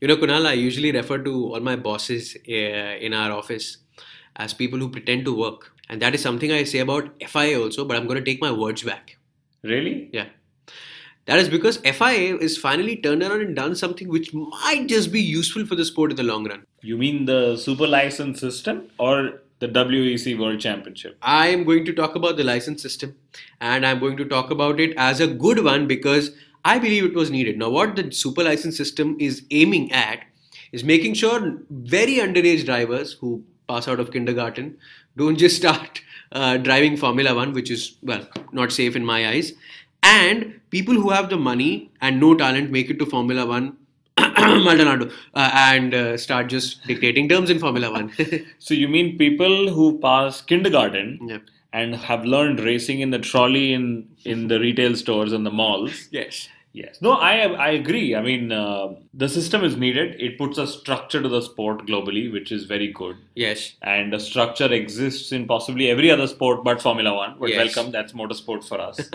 Kunal, I usually refer to all my bosses in our office as people who pretend to work. And that is something I say about FIA also, but I'm going to take my words back. Really? Yeah. That is because FIA is finally turned around and done something which might just be useful for the sport in the long run. You mean the super license system or the WEC World Championship? I am going to talk about the license system, and I'm going to talk about it as a good one because I believe it was needed. Now, what the super license system is aiming at is making sure very underage drivers who pass out of kindergarten don't just start driving Formula One, which is, well, not safe in my eyes. And people who have the money and no talent make it to Formula One Maldonado, and start just dictating terms in Formula One. So you mean people who pass kindergarten Yep. and have learned racing in the trolley in the retail stores and the malls? Yes. Yes. No, I agree. I mean, the system is needed. It puts a structure to the sport globally, which is very good. Yes. And the structure exists in possibly every other sport but Formula One. But Yes. welcome, that's motorsport for us.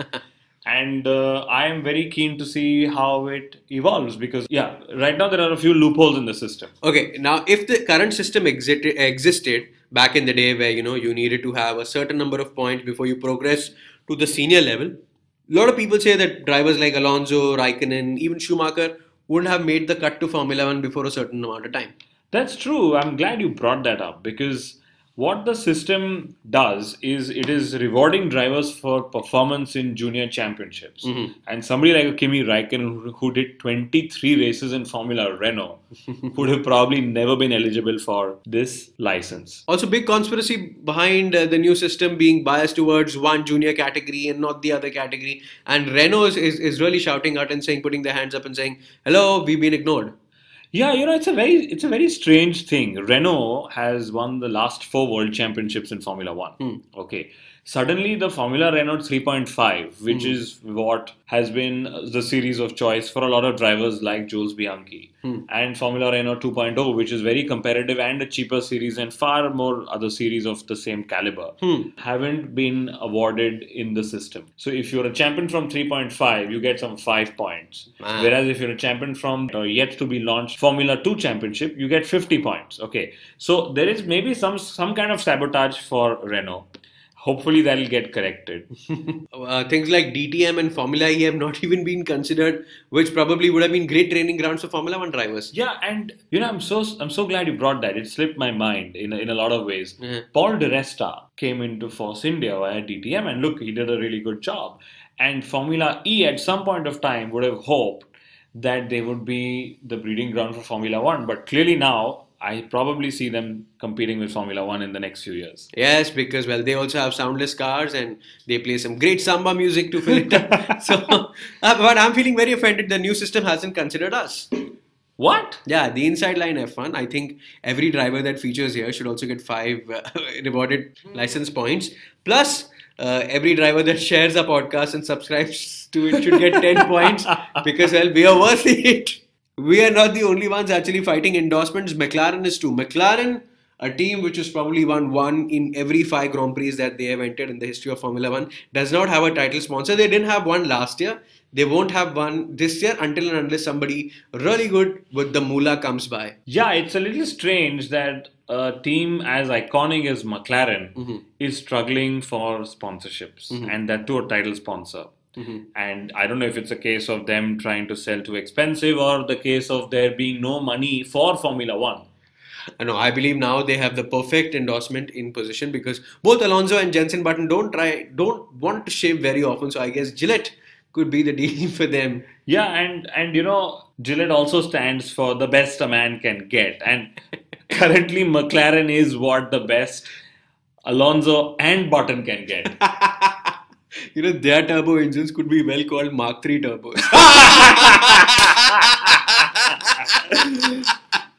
And I am very keen to see how it evolves because, yeah, right now there are a few loopholes in the system. Okay, now if the current system existed back in the day where you needed to have a certain number of points before you progress to the senior level, a lot of people say that drivers like Alonso, Raikkonen, even Schumacher wouldn't have made the cut to Formula One before a certain amount of time. That's true. I'm glad you brought that up because what the system does is it is rewarding drivers for performance in junior championships. And somebody like a Kimi Raikkonen who did 23 races in Formula Renault would have probably never been eligible for this license. Also, big conspiracy behind the new system being biased towards one junior category and not the other category. And Renault is really shouting out and saying, putting their hands up and saying, "Hello, we've been ignored." Yeah, it's a very strange thing. Renault has won the last 4 world championships in Formula One. Okay. Suddenly, the Formula Renault 3.5, which is what has been the series of choice for a lot of drivers like Jules Bianchi, and Formula Renault 2.0, which is very competitive and a cheaper series, and far more other series of the same caliber, haven't been awarded in the system. So, if you're a champion from 3.5, you get some 5 points. Whereas, if you're a champion from yet to be launched Formula 2 championship, you get 50 points. Okay. So, there is maybe some kind of sabotage for Renault. Hopefully that'll get corrected. Things like DTM and Formula E have not even been considered, which probably would have been great training grounds for Formula One drivers. Yeah, and I'm so glad you brought that. It slipped my mind in a lot of ways. Paul Di Resta came into Force India via DTM, and look, he did a really good job. And Formula E at some point of time would have hoped that they would be the breeding ground for Formula One, but clearly now I probably see them competing with Formula One in the next few years. Yes, because, well, they also have soundless cars and they play some great samba music to fill it up. But I'm feeling very offended the new system hasn't considered us. What? Yeah, the Inside Line F1. I think every driver that features here should also get 5 rewarded license points. Plus, every driver that shares our podcast and subscribes to it should get 10 points because, well, we are worth it. We are not the only ones actually fighting endorsements. Mclaren is too. Mclaren, a team which has probably won 1 in every 5 Grand Prix that they have entered in the history of Formula One, does not have a title sponsor. They didn't have one last year. They won't have one this year until and unless somebody really good with the moolah comes by. Yeah, it's a little strange that a team as iconic as McLaren is struggling for sponsorships and that to a title sponsor. And I don't know if it's a case of them trying to sell too expensive or the case of there being no money for Formula One. No, I believe now they have the perfect endorsement in position because both Alonso and Jenson Button don't want to shave very often. So I guess Gillette could be the deal for them. Yeah, and Gillette also stands for the best a man can get. And currently McLaren is what the best Alonso and Button can get. Their turbo engines could be well called Mark III turbos.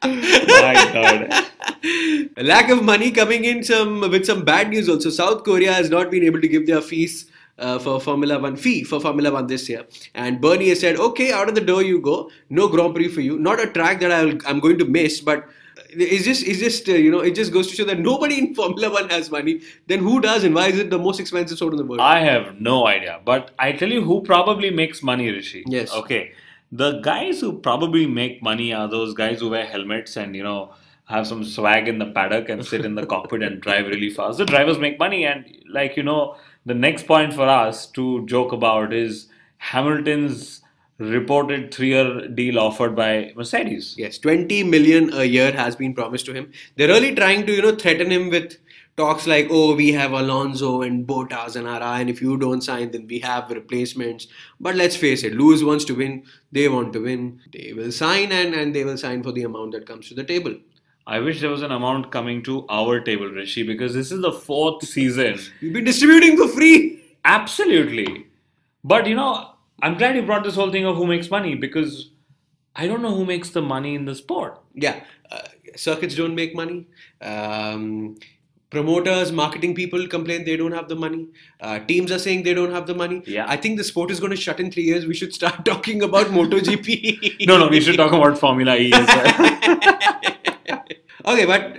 My God. Lack of money coming in with some bad news also. South Korea has not been able to give their fees for Formula One this year. And Bernie has said, okay, out of the door you go. No Grand Prix for you. Not a track that I'm going to miss, but it just goes to show that nobody in Formula One has money. Then who does, and why is it the most expensive sport in the world? I have no idea. But I tell you who probably makes money, Rishi. Yes. Okay. The guys who probably make money are those guys who wear helmets and, have some swag in the paddock and sit in the cockpit and drive really fast. The drivers make money. And, the next point for us to joke about is Hamilton's reported 3-year deal offered by Mercedes. Yes, 20 million a year has been promised to him. They're really trying to, threaten him with talks like, oh, we have Alonso and Bottas and Ara, and if you don't sign, then we have replacements. But let's face it, Lewis wants to win. They want to win. They will sign, and they will sign for the amount that comes to the table. I wish there was an amount coming to our table, Rishi, because this is the 4th season. We've been distributing for free. Absolutely. But, I'm glad you brought this whole thing of who makes money, because I don't know who makes the money in the sport. Yeah. Circuits don't make money. Promoters, marketing people complain they don't have the money. Teams are saying they don't have the money. Yeah. I think the sport is going to shut in 3 years. We should start talking about MotoGP. No, we should talk about Formula E as well. Okay, but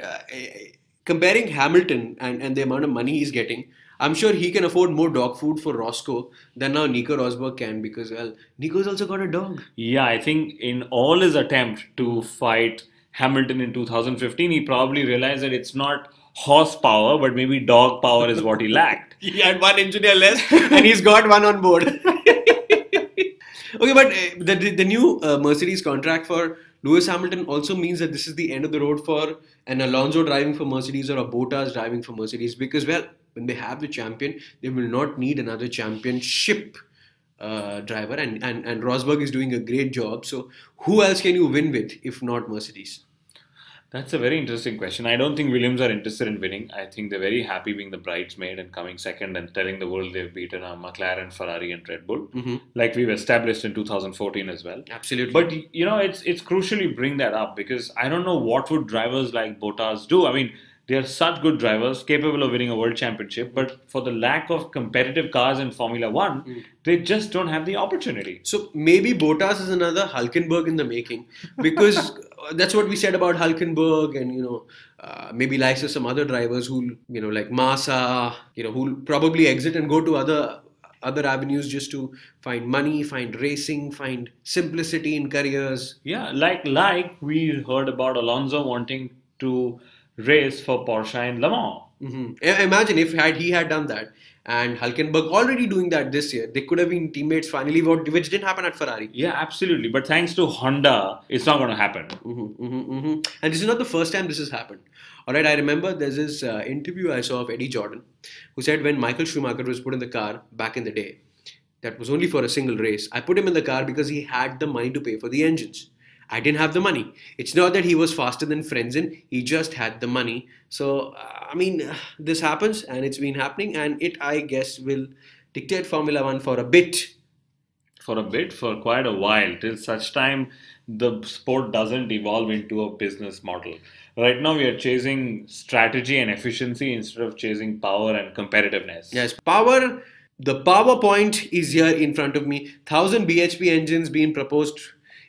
comparing Hamilton and the amount of money he's getting, I'm sure he can afford more dog food for Roscoe than now Nico Rosberg can, because, well, Nico's also got a dog. Yeah, I think in all his attempt to fight Hamilton in 2015, he probably realized that it's not horsepower, but maybe dog power is what he lacked. He had one engineer less and he's got one on board. Okay, but the new Mercedes contract for Lewis Hamilton also means that this is the end of the road for an Alonso driving for Mercedes or a Bottas driving for Mercedes, because, well, when they have the champion, they will not need another championship driver, and Rosberg is doing a great job. So who else can you win with if not Mercedes? That's a very interesting question. I don't think Williams are interested in winning. I think they're very happy being the bridesmaid and coming second and telling the world they've beaten McLaren, Ferrari and Red Bull, like we've established in 2014 as well. Absolutely. But, it's crucial you bring that up, because I don't know what would drivers like Bottas do. I mean, they are such good drivers, capable of winning a world championship, but for the lack of competitive cars in Formula One, they just don't have the opportunity. So maybe Bottas is another Hulkenberg in the making, because that's what we said about Hulkenberg, and maybe likes some other drivers who, like Massa, who'll probably exit and go to other avenues just to find money, find racing, find simplicity in careers. Yeah, like we heard about Alonso wanting to race for Porsche in Le Mans. Imagine if he had done that, and Hulkenberg already doing that this year, they could have been teammates finally, which didn't happen at Ferrari. Yeah, absolutely. But thanks to Honda, it's not going to happen. And this is not the first time this has happened. All right, I remember there's this interview I saw of Eddie Jordan, who said when Michael Schumacher was put in the car back in the day, that was only for a single race. I put him in the car because he had the money to pay for the engines. I didn't have the money. It's not that he was faster than Frenzen. He just had the money. So, this happens, and it's been happening, and it, I guess, will dictate Formula One for a bit. For quite a while, till such time the sport doesn't evolve into a business model. Right now we are chasing strategy and efficiency instead of chasing power and competitiveness. Yes, power. The PowerPoint is here in front of me. 1,000 BHP engines being proposed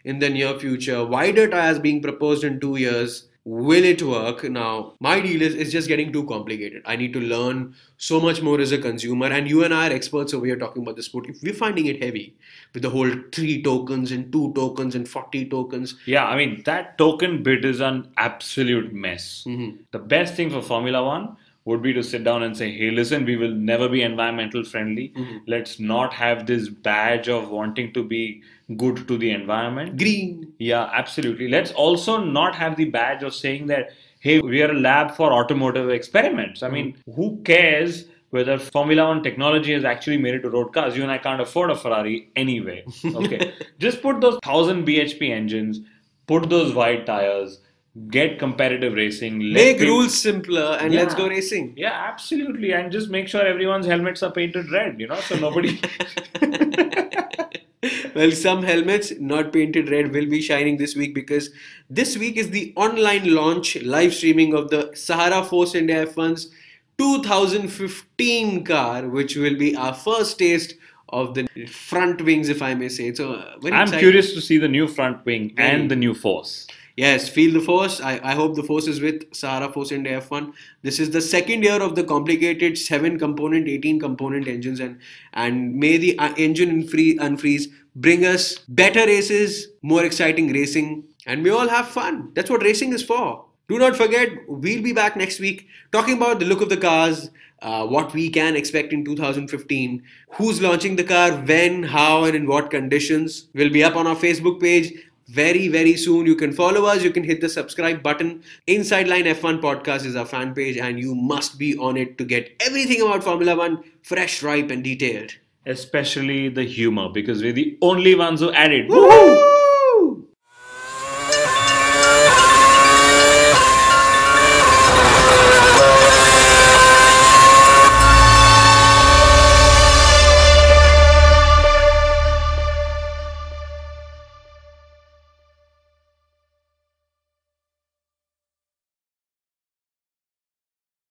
in the near future. Wider tires being proposed in 2 years. Will it work? Now, my deal is it's just getting too complicated. I need to learn so much more as a consumer, and you and I are experts over here talking about the sport. If we're finding it heavy with the whole 3 tokens and 2 tokens and 40 tokens. Yeah, that token bit is an absolute mess. The best thing for Formula One would be to sit down and say, hey, listen, we will never be environmental friendly. Let's not have this badge of wanting to be good to the environment. Green. Yeah, absolutely. Let's also not have the badge of saying that, hey, we are a lab for automotive experiments. Who cares whether Formula One technology has actually made it to road cars? You and I can't afford a Ferrari anyway. Okay. Just put those 1,000 BHP engines, put those wide tires, get competitive racing. Make rules simpler and let's go racing. Yeah, absolutely. And just make sure everyone's helmets are painted red, so nobody... Well, some helmets not painted red will be shining this week, because this week is the online launch live streaming of the Sahara Force India F1's 2015 car, which will be our first taste of the front wings, if I may say. So, I'm curious to see the new front wing and the new force. Yes, feel the force. I hope the force is with Sahara Force India F1. This is the second year of the complicated 7-component, 18-component engines, and may the engine unfreeze bring us better races, more exciting racing, and we all have fun. That's what racing is for. Do not forget, we'll be back next week talking about the look of the cars, what we can expect in 2015, who's launching the car, when, how, and in what conditions. Will be up on our Facebook page very, very soon. You can follow us. You can hit the subscribe button. Inside Line F1 Podcast is our fan page, and you must be on it to get everything about Formula One fresh, ripe, and detailed. Especially the humor, because we're the only ones who add it. Woohoo!